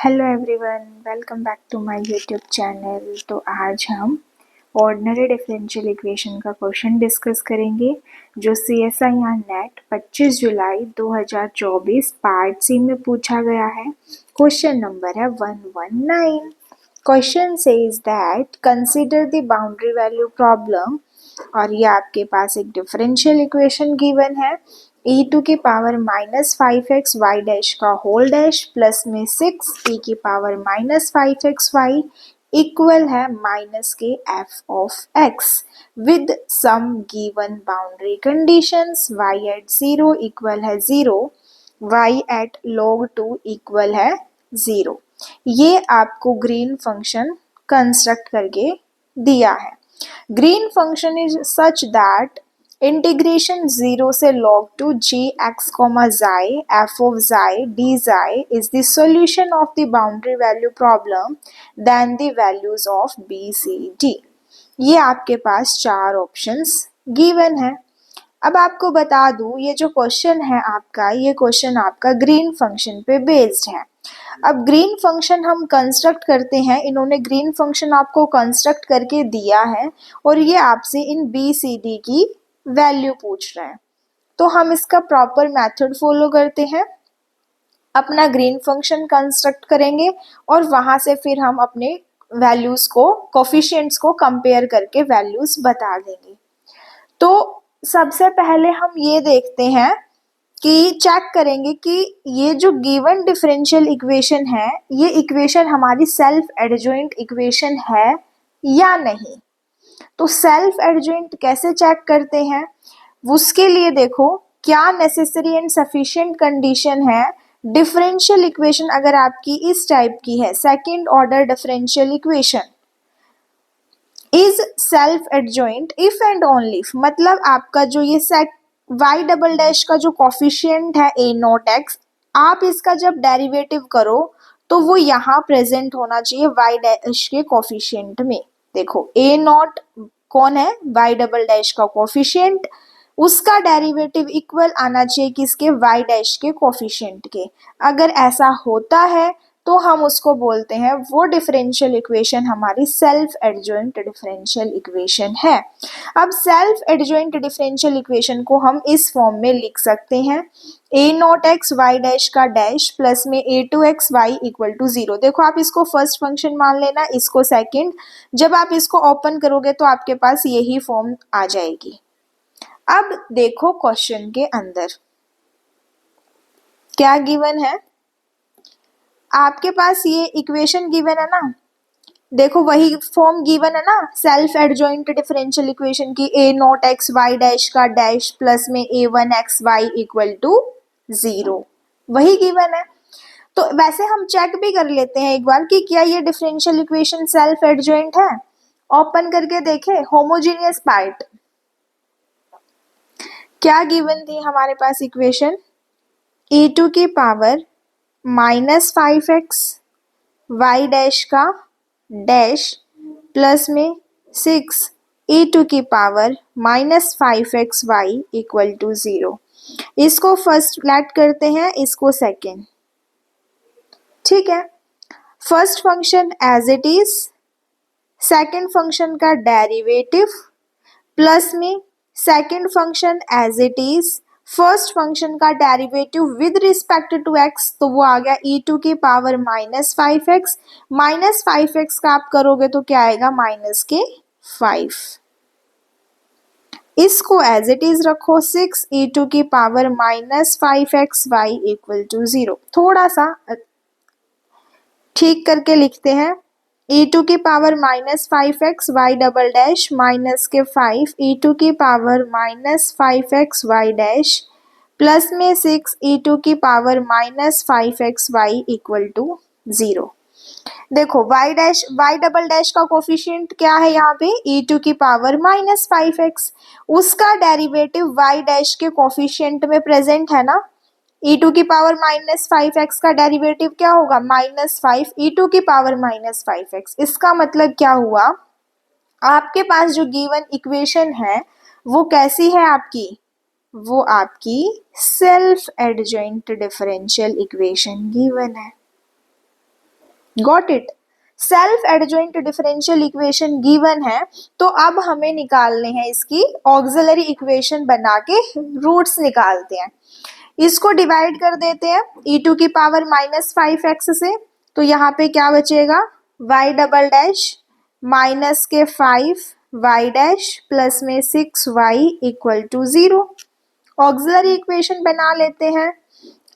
Hello everyone, welcome back to my YouTube channel. तो आज हम ऑर्डिनरी डिफरेंशियल इक्वेशन का क्वेश्चन डिस्कस करेंगे जो CSIR नेट 25 जुलाई 2024 पार्ट सी में पूछा गया है। क्वेश्चन नंबर है 119। Question says that consider the boundary value problem, और ये आपके पास एक डिफरेंशियल इक्वेशन गिवन है e⁻⁻5x y डैश का होल डैश प्लस में 6e⁻⁻5xy इक्वल है माइनस के f of x with some given boundary conditions y at 0 equal है 0, y एट log 2 इक्वल है 0। ये आपको ग्रीन फंक्शन कंस्ट्रक्ट करके दिया है। Green function is such that integration 0 से log 2 gx, xy f of xy dxy is the solution of the boundary value problem than the values of b, c, d। ये आपके पास चार options given है। अब आपको बता दूं, ये जो क्वेश्चन है आपका, ये क्वेश्चन आपका ग्रीन फंक्शन पे बेस्ड है। अब ग्रीन फंक्शन हम कंस्ट्रक्ट करते हैं, इन्होंने ग्रीन फंक्शन आपको कंस्ट्रक्ट करके दिया है और ये आपसे इन बी सी डी की वैल्यू पूछ रहे हैं। तो हम इसका प्रॉपर मेथड फॉलो करते हैं, अपना ग्रीन फंक्शन कंस्ट्रक्ट करेंगे और वहां से फिर हम अपने वैल्यूज को, कोफिशिएंट्स को कंपेयर करके वैल्यूज बता देंगे। तो सबसे पहले हम ये देखते हैं कि चेक करेंगे कि ये जो गिवन डिफरेंशियल इक्वेशन है, ये इक्वेशन हमारी सेल्फ एडजॉइंट इक्वेशन है या नहीं। तो सेल्फ एडजॉइंट कैसे चेक करते हैं, उसके लिए देखो क्या नेसेसरी एंड सफिशिएंट कंडीशन है। डिफरेंशियल इक्वेशन अगर आपकी इस टाइप की है, second order differential equation is self adjoint if and only, मतलब आपका जो ये y डबल डैश का जो कोफिशिएंट है a नॉट x, आप इसका जब डेरिवेटिव करो तो वो यहाँ प्रेजेंट होना चाहिए y डैश के कोफिशिएंट में। देखो a नॉट कौन है, y डबल डैश का कोफिशिएंट, उसका डेरिवेटिव इक्वल आना चाहिए किसके, y डैश के कोफिशिएंट के। अगर ऐसा होता है तो हम उसको बोलते हैं वो डिफरेंशियल इक्वेशन हमारी सेल्फ एडजॉइंट डिफरेंशियल इक्वेशन है। अब सेल्फ एडजॉइंट डिफरेंशियल इक्वेशन को हम इस फॉर्म में लिख सकते हैं a not x y dash का डैश प्लस में a2x y इक्वल टू 0। देखो आप इसको फर्स्ट फंक्शन मान लेना, इसको सेकंड। जब आप इसको ओपन करोगे तो आपके पास यही फॉर्म आ जाएगी। अब देखो क्वेश्चन के अंदर क्या गिवन है, आपके पास ये इक्वेशन गिवन है ना, देखो वही फॉर्म गिवन है ना सेल्फ एडजॉइंट डिफरेंशियल इक्वेशन की, a not x y dash का डैश प्लस में a1x y इक्वल टू 0, वही गिवन है। तो वैसे हम चेक भी कर लेते हैं एक बार कि क्या ये डिफरेंशियल इक्वेशन सेल्फ एडजॉइंट है। ओपन करके देखें होमोजेनियस पार्ट, क्या गिवन थी हमारे पास इक्वेशन, e⁻⁻5x y डैश का डैश प्लस में 6e⁻⁻5xy इक्वल टू 0। इसको फर्स्ट लेट करते हैं, इसको सेकेंड। ठीक है, first function as it is, second function का डेरिवेटिव प्लस में second function as it is, first function का derivative with respect to x, तो वो आ गया e⁻⁻5x, -5x का आप करोगे तो क्या आएगा, -5। इसको एज इट इज रखो, 6e⁻⁻5xy इक्वल टू 0। थोड़ा सा ठीक करके लिखते हैं, e⁻⁻5x y double dash minus के 5 e⁻⁻5xy डैश प्लस में 6 e⁻⁻5xy इक्वल टू 0। देखो y डबल डैश का कोफिशिएंट क्या है यहाँ पे, e⁻⁻5x, उसका डेरिवेटिव y डैश के कोफिशिएंट में प्रेजेंट है ना। e⁻⁻5x का डेरिवेटिव क्या होगा, -5 e⁻⁻5x। इसका मतलब क्या हुआ, आपके पास जो गिवन इक्वेशन है वो कैसी है आपकी, वो आपकी self adjoint differential equation given है। Got it. Self adjoint differential equation given है, तो अब हमें निकालने हैं इसकी ऑक्सिलरी इक्वेशन बना के रूट्स निकालते हैं। इसको डिवाइड कर देते हैं e टू की पावर -5x से, तो यहाँ पे क्या बचेगा y डबल डैश माइनस के 5y डैश प्लस में 6y equal to 0। Auxiliary equation बना लेते हैं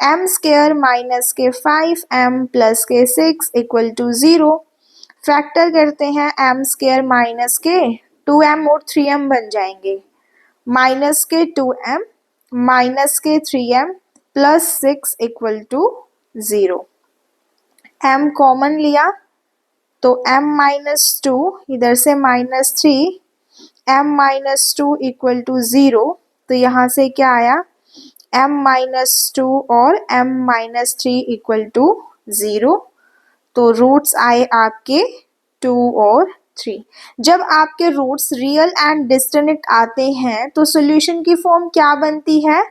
m स्क्वायर माइनस के 5m प्लस के 6 इक्वल टू 0। फैक्टर करते हैं m स्क्वायर माइनस के 2m और 3m बन जाएंगे, माइनस के 2m माइनस के 3m plus 6 equal to 0। m common लिया तो m माइनस 2 इधर से -3, m माइनस 2 इक्वल टू 0, तो यहाँ से क्या आया m माइनस 2 और m माइनस 3 इक्वल टू 0। तो रूट्स आए आपके 2 और 3। जब आपके रूट्स रियल एंड डिस्टिंक्ट आते हैं तो सॉल्यूशन की फॉर्म क्या बनती है,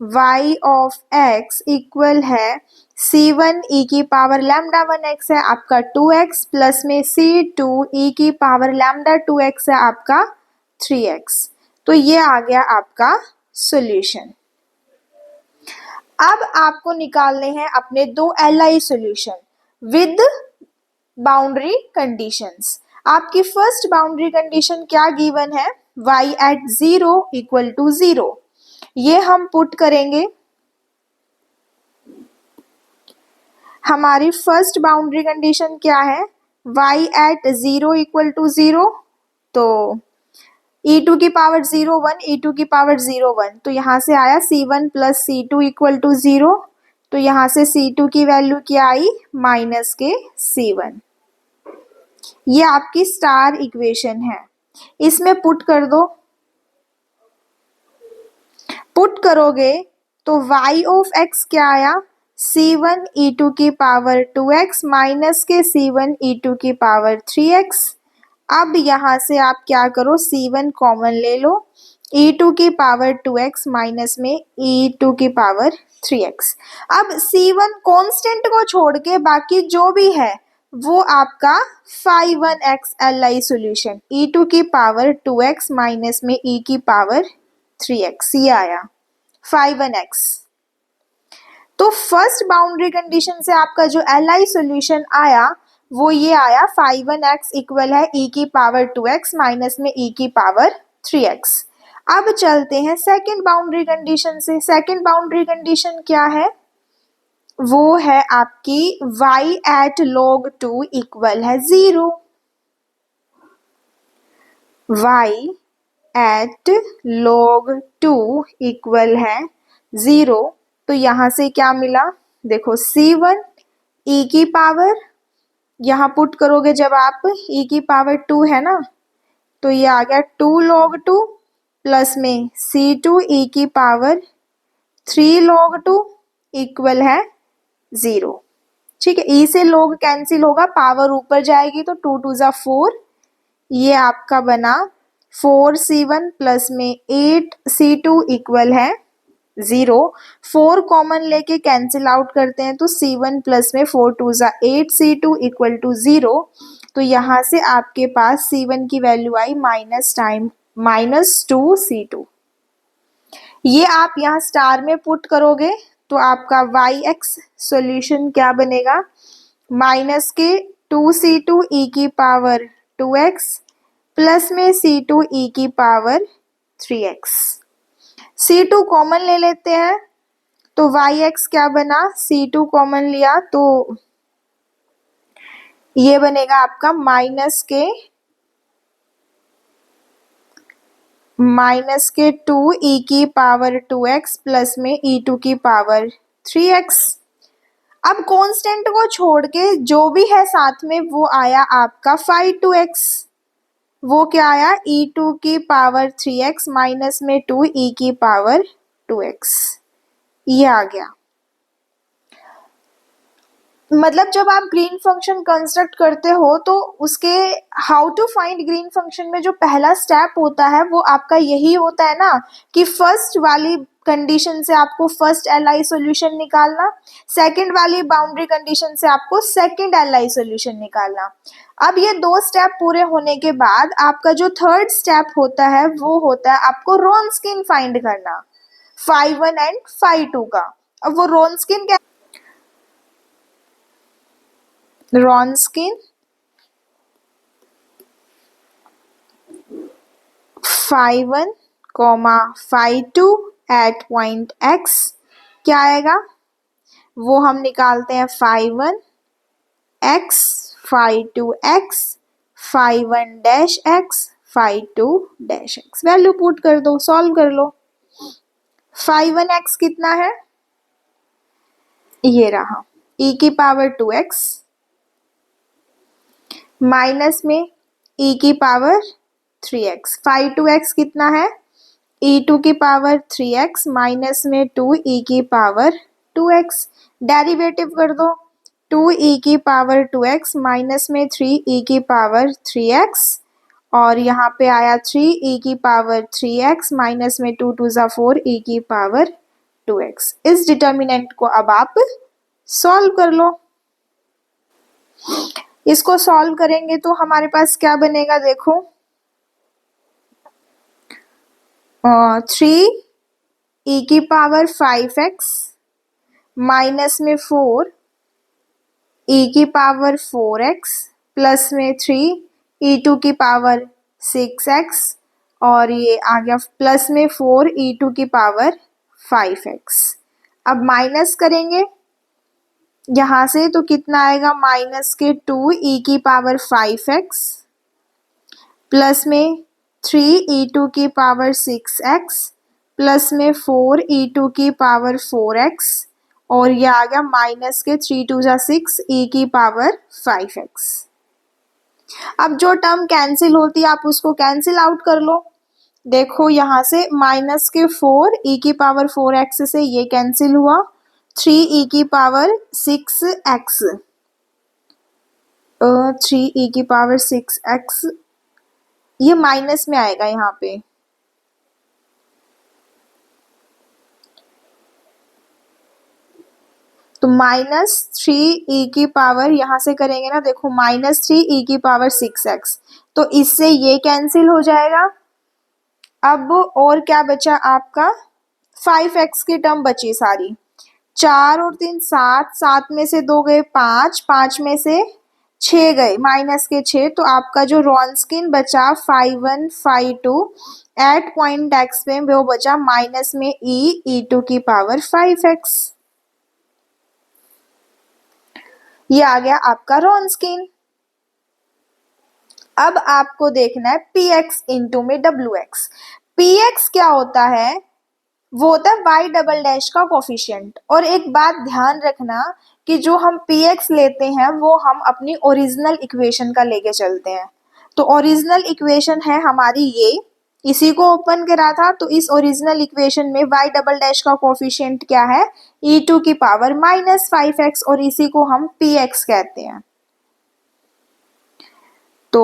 y ऑफ x इक्वल है c1 e की पावर लैम्डा 1x है आपका 2x प्लस में c2 e की पावर लैम्डा 2x है आपका 3x। तो ये आ गया आपका सॉल्यूशन। अब आपको निकालने हैं अपने दो LI solution with boundary conditions. आपकी फर्स्ट बाउंड्री कंडीशन क्या गिवन है, y एट 0 इक्वल टू 0। ये हम पुट करेंगे। हमारी फर्स्ट बाउंड्री कंडीशन क्या है, y एट 0 इक्वल टू 0, तो e टू की पावर 0 1 e टू की पावर 0 1, तो यहाँ से आया c1 plus c2 equal to 0, तो यहाँ से c2 की वैल्यू क्या आई माइनस के c1। ये आपकी स्टार इक्वेशन है, इसमें पुट कर दो। पुट करोगे तो y ऑफ x क्या आया c1 e2 की पावर 2x माइनस के c1 e2 की पावर 3x। अब यहाँ से आप क्या करो c1 कॉमन ले लो, e2 की पावर 2x माइनस में e2 की पावर 3x। अब c1 कांस्टेंट को छोड़ के बाकी जो भी है वो आपका 5(1)x LI सॉल्यूशन, e2 की पावर 2x माइनस में e की पावर 3x, ये आया 5(1)x। तो फर्स्ट बाउंड्री कंडीशन से आपका जो LI सॉल्यूशन आया वो ये आया 5(1)x इक्वल है e की पावर 2x माइनस में e की पावर 3x। अब चलते हैं सेकंड बाउंड्री कंडीशन से। सेकंड बाउंड्री कंडीशन क्या है, वो है आपकी y एट log 2 इक्वल है 0। y एट log 2 इक्वल है 0, तो यहाँ से क्या मिला, देखो c1 e की पावर, यहाँ पुट करोगे जब आप e की पावर 2 है ना, तो ये आ गया 2 log 2 प्लस में c2 e की पावर 3 log 2 इक्वल है 0। ठीक है, e से log कैंसिल होगा, पावर ऊपर जाएगी तो 2 2 जा 4, ये आपका बना 4c1 प्लस में 8c2 इक्वल है 0। 4 कॉमन लेके कैंसिल आउट करते हैं तो c1 प्लस में 4 2 जा 8c2 इक्वल टू 0। तो यहाँ से आपके पास c1 की वैल्यू आई -2c2। ये आप यहाँ स्टार में पुट करोगे तो आपका yx सॉल्यूशन क्या बनेगा, माइनस के 2c2 e की पावर 2x प्लस में c2 e की पावर 3x। c2 कॉमन ले लेते हैं तो yx क्या बना, c2 कॉमन लिया तो ये बनेगा आपका माइनस के 2 e की पावर 2x प्लस में e2 की पावर 3x। अब कांस्टेंट को छोड़ के जो भी है साथ में वो आया आपका 5(2)x, वो क्या आया e2 की पावर 3x माइनस में 2 e की पावर 2x, ये आ गया। मतलब जब आप ग्रीन फंक्शन कंस्ट्रक्ट करते हो तो उसके how to find Green function में जो पहला स्टेप होता है वो आपका यही होता है ना कि फर्स्ट वाली कंडीशन से आपको फर्स्ट एल आई सोल्यूशन निकालना, सेकंड वाली बाउंड्री कंडीशन से आपको सेकंड एल आई सोल्यूशन निकालना। अब ये दो स्टेप पूरे होने के बाद आपका जो थर्ड स्टेप होता है वो होता है आपको रॉन्स्किन फाइंड करना, फाई 1 एंड फाई 2 का। अब वो रॉन्स्किन क्या, Wronskian phi 1 comma phi 2 at point x क्या आएगा, वो हम निकालते हैं phi 1 x, phi 2 x, phi 1 dash x, phi 2 dash x. Value put कर दो, सॉल्व कर लो। फाई 1 एक्स कितना है, ये रहा e की पावर 2x माइनस में e की पावर 3x। फाई 2x कितना है, e2 की पावर 3x माइनस में 2e की पावर 2x। डेरिवेटिव कर दो, 2e की पावर 2x माइनस में 3e की पावर 3x, और यहाँ पे आया 3e की पावर 3x माइनस में 2 2 ज़ा 4e की पावर 2x। इस डिटर्मिनेंट को अब आप सॉल्व कर लो। इसको सॉल्व करेंगे तो हमारे पास क्या बनेगा, देखो 3e की पावर 5x माइनस में 4 e की पावर 4x प्लस में 3 e2 की पावर 6x, और ये आ गया प्लस में 4 e2 की पावर 5x। अब माइनस करेंगे यहाँ से तो कितना आएगा, माइनस के 2 e की पावर 5x प्लस में 3 e2 की पावर 6x प्लस में 4 e2 की पावर 4x, और ये आ गया माइनस के 3 2 ज़ा 6 e की पावर 5x। अब जो टर्म कैंसिल होती है आप उसको कैंसिल आउट कर लो। देखो यहाँ से माइनस के 4 e की पावर 4x से ये कैंसिल हुआ, 3 e की पावर 6x, 3 e की पावर 6x ये माइनस में आएगा यहाँ पे, तो माइनस 3 e की पावर यहाँ से करेंगे ना, देखो माइनस 3 e की पावर 6x, तो इससे ये कैंसिल हो जाएगा। अब और क्या बचा आपका, 5x की टर्म बची सारी, 4 और 3 7, 7 में से 2 गए 5, 5 में से 6 गए माइनस के 6, तो आपका जो रॉन्स्किन बचा phi 1 phi 2 at point X पे वो बचा माइनस में e2 की पावर 5x। ये आ गया आपका रॉन्स्किन। अब आपको देखना है px इंटू में wx। px क्या होता है, वो होता है y डबल डैश का कोफिशिएंट। और एक बात ध्यान रखना कि जो हम px लेते हैं वो हम अपनी ओरिजिनल इक्वेशन का लेके चलते हैं। तो ओरिजिनल इक्वेशन है हमारी ये, इसी को ओपन करा था, तो इस ओरिजिनल इक्वेशन में y डबल डैश का कोफिशिएंट क्या है, e2 की पावर माइनस 5x, और इसी को हम px कहते हैं। तो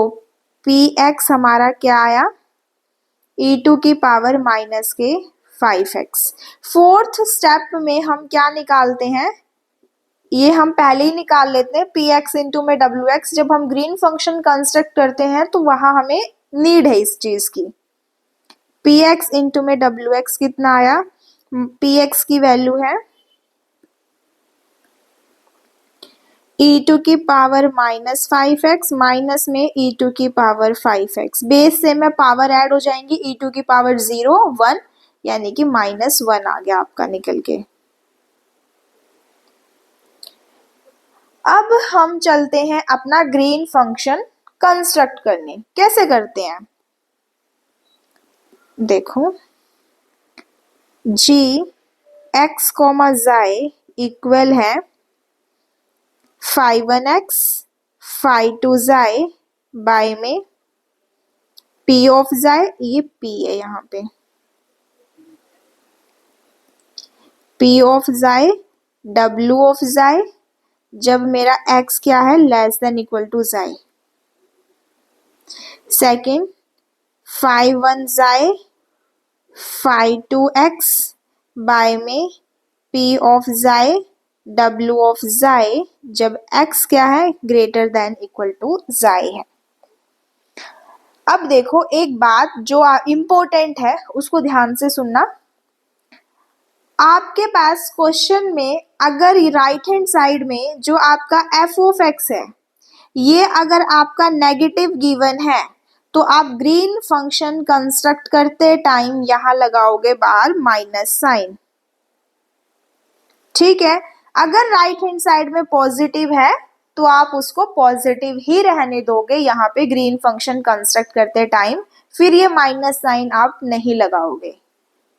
px हमारा क्या आया, e2 की पावर माइनस के 5x। फोर्थ स्टेप में हम क्या निकालते हैं, ये हम पहले ही निकाल लेते हैं, px इंटू में wx। जब हम ग्रीन फंक्शन कंस्ट्रक्ट करते हैं तो वहां हमें नीड है इस चीज की। px इंटू में wx कितना आया, px की वैल्यू है e2 की पावर माइनस 5x माइनस में e2 की पावर 5x। बेस से में पावर ऐड हो जाएंगी, e2 की पावर 0 1 यानी कि -1 आ गया आपका निकल के। अब हम चलते हैं अपना ग्रीन फंक्शन कंस्ट्रक्ट करने। कैसे करते हैं, देखो g x comma y equal है phi 1x phi 2y by में p ऑफ y, ये p है यहाँ पे, p of y w of y जब मेरा x क्या है less than equal to y। Second phi 1y phi 2x by में पी ऑफ जाई डब्ल्यू ऑफ जाई जब एक्स क्या है ग्रेटर देन इक्वल टू जाई है। अब देखो एक बात जो इम्पोर्टेंट है उसको ध्यान से सुनना। आपके पास क्वेश्चन में अगर राइट हैंड साइड में जो आपका एफ ऑफ एक्स है ये अगर आपका नेगेटिव गिवन है तो आप ग्रीन फंक्शन कंस्ट्रक्ट करते टाइम यहां लगाओगे बाहर माइनस साइन। ठीक है, अगर राइट हैंड साइड में पॉजिटिव है तो आप उसको पॉजिटिव ही रहने दोगे यहाँ पे ग्रीन फंक्शन कंस्ट्रक्ट करते टाइम, फिर ये माइनस साइन आप नहीं लगाओगे।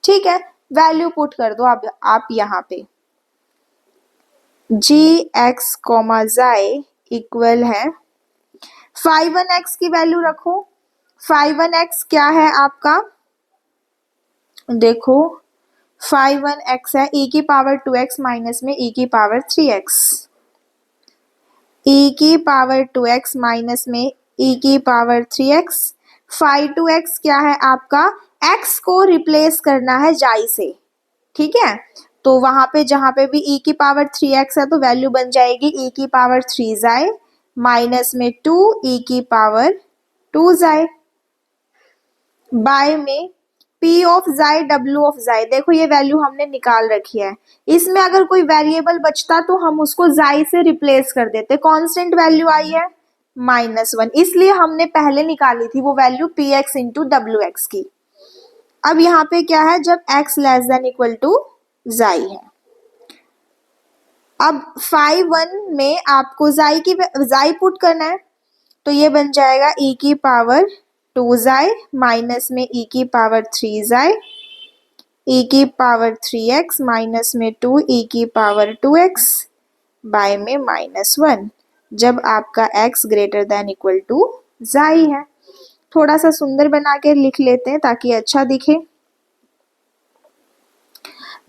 ठीक है, वैल्यू पुट कर दो आप यहाँ पे जी एक्स कॉमा जाई इक्वल है 5(1)x की वैल्यू रखो। 5(1)x क्या है आपका, देखो 5(1)x है e की पावर 2x माइनस में e की पावर 3x, e की पावर 2x माइनस में e की पावर 3x। 5(2)x क्या है आपका, x को रिप्लेस करना है जाई से। ठीक है, तो वहां पे जहां पे भी e की पावर 3x है तो वैल्यू बन जाएगी e की पावर 3 जाई माइनस में 2 e की पावर 2 जाई बाय में p ऑफ जाई डब्ल्यू ऑफ जाई। देखो ये वैल्यू हमने निकाल रखी है, इसमें अगर कोई वेरिएबल बचता तो हम उसको जाई से रिप्लेस कर देते। कांस्टेंट वैल्यू आई है -1, इसलिए हमने पहले निकाली थी वो value P x into W x की। अब यहाँ पे क्या है, जब x less than equal to जाई है। अब 5(1) में आपको जाई पुट करना है तो ये बन जाएगा e की पावर 2 जाई माइनस में e की पावर 3 जाई e की पावर 3x माइनस में 2 e की पावर 2x बाय में -1 जब आपका x greater than equal to जाई है। थोड़ा सा सुंदर बना के लिख लेते हैं ताकि अच्छा दिखे।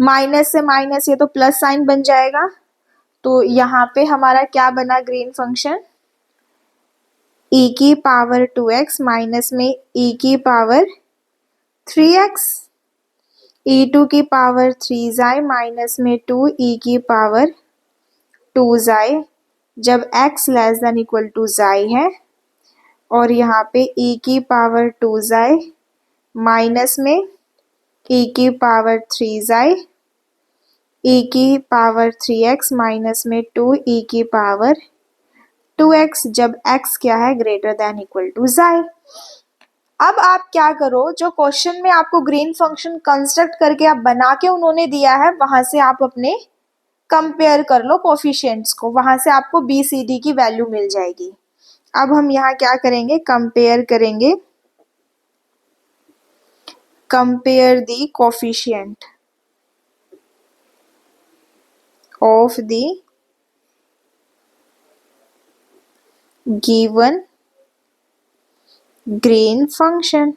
माइनस से माइनस ये तो प्लस साइन बन जाएगा, तो यहाँ पे हमारा क्या बना ग्रीन फंक्शन, e की पावर 2x माइनस में e की पावर 3x, e2 की पावर 3 जाई माइनस में 2 e की पावर 2 जाई जब x less than equal to जाई है, और यहाँ पे e की पावर 2 जाई माइनस में e की पावर 3 जाई e की पावर 3x माइनस में 2 e की पावर 2x जब x क्या है ग्रेटर देन इक्वल टू जाई। अब आप क्या करो, जो क्वेश्चन में आपको ग्रीन फंक्शन कंस्ट्रक्ट करके आप बना के उन्होंने दिया है वहां से आप अपने कंपेयर कर लो कोफिशिएंट्स को, वहां से आपको बी सी डी की वैल्यू मिल जाएगी। अब हम यहाँ क्या करेंगे, कंपेयर करेंगे, compare the coefficient of the given green function।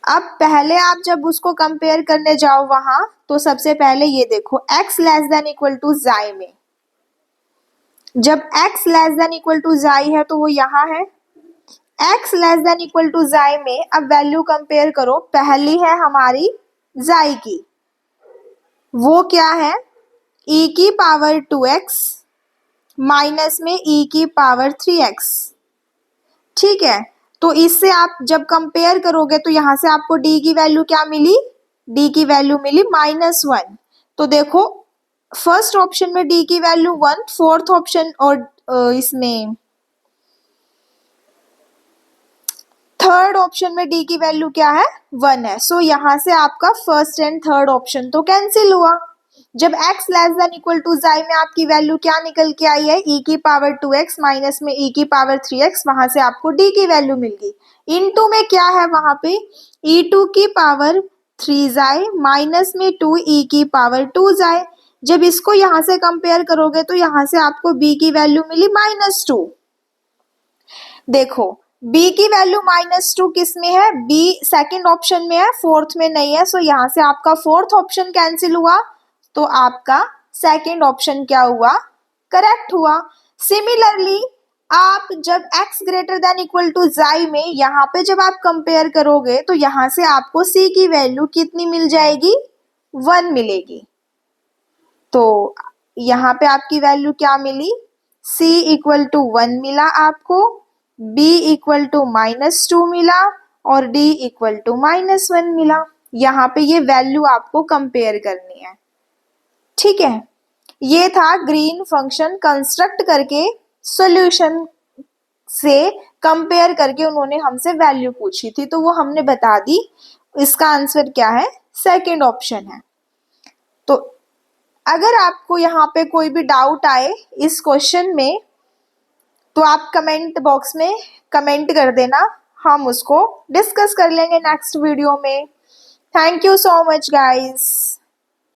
अब पहले आप जब उसको कंपेयर करने जाओ वहां तो सबसे पहले ये देखो x less than equal to जाई में, जब x less than equal to जाई है तो वो यहाँ है। x less than equal to जाई में अब वैल्यू कंपेयर करो, पहली है हमारी जाई की, वो क्या है e की पावर 2x माइनस में e की पावर 3x। ठीक है, तो इससे आप जब कंपेयर करोगे तो यहां से आपको d की वैल्यू क्या मिली, d की वैल्यू मिली -1। तो देखो फर्स्ट ऑप्शन में d की वैल्यू 1, फोर्थ ऑप्शन और इसमें थर्ड ऑप्शन में d की वैल्यू क्या है 1 है। सो यहाँ से आपका फर्स्ट एंड थर्ड ऑप्शन तो कैंसिल हुआ। जब x less than equal to जाई में आपकी वैल्यू क्या निकल के आई है, e की पावर 2x माइनस में e की पावर 3x, वहां से आपको d की वैल्यू मिल गई। इनटू में क्या है वहां पे e2 की पावर 3 जाई माइनस में 2 e की पावर 2 जाई। जब इसको यहाँ से कंपेयर करोगे तो यहाँ से आपको b की वैल्यू मिली -2। देखो b की वैल्यू -2 किस में है, b सेकंड ऑप्शन में है, फोर्थ में नहीं है। सो यहाँ से आपका फोर्थ ऑप्शन कैंसिल हुआ, तो आपका सेकंड ऑप्शन क्या हुआ, करेक्ट हुआ। सिमिलरली आप जब x greater than equal to xi में यहाँ पे जब आप कंपेयर करोगे तो यहाँ से आपको c की वैल्यू कितनी मिल जाएगी, 1 मिलेगी। तो यहाँ पे आपकी वैल्यू क्या मिली, c इक्वल टू 1 मिला आपको, b इक्वल टू -2 मिला और d इक्वल टू -1 मिला। यहाँ पे ये वैल्यू आपको कंपेयर करनी है, ठीक है। ये था ग्रीन फंक्शन कंस्ट्रक्ट करके सॉल्यूशन से कंपेयर करके उन्होंने हमसे वैल्यू पूछी थी, तो वो हमने बता दी। इसका आंसर क्या है, सेकंड ऑप्शन है। तो अगर आपको यहाँ पे कोई भी डाउट आए इस क्वेश्चन में तो आप कमेंट बॉक्स में कमेंट कर देना, हम उसको डिस्कस कर लेंगे नेक्स्ट वीडियो में। Thank you so much guys.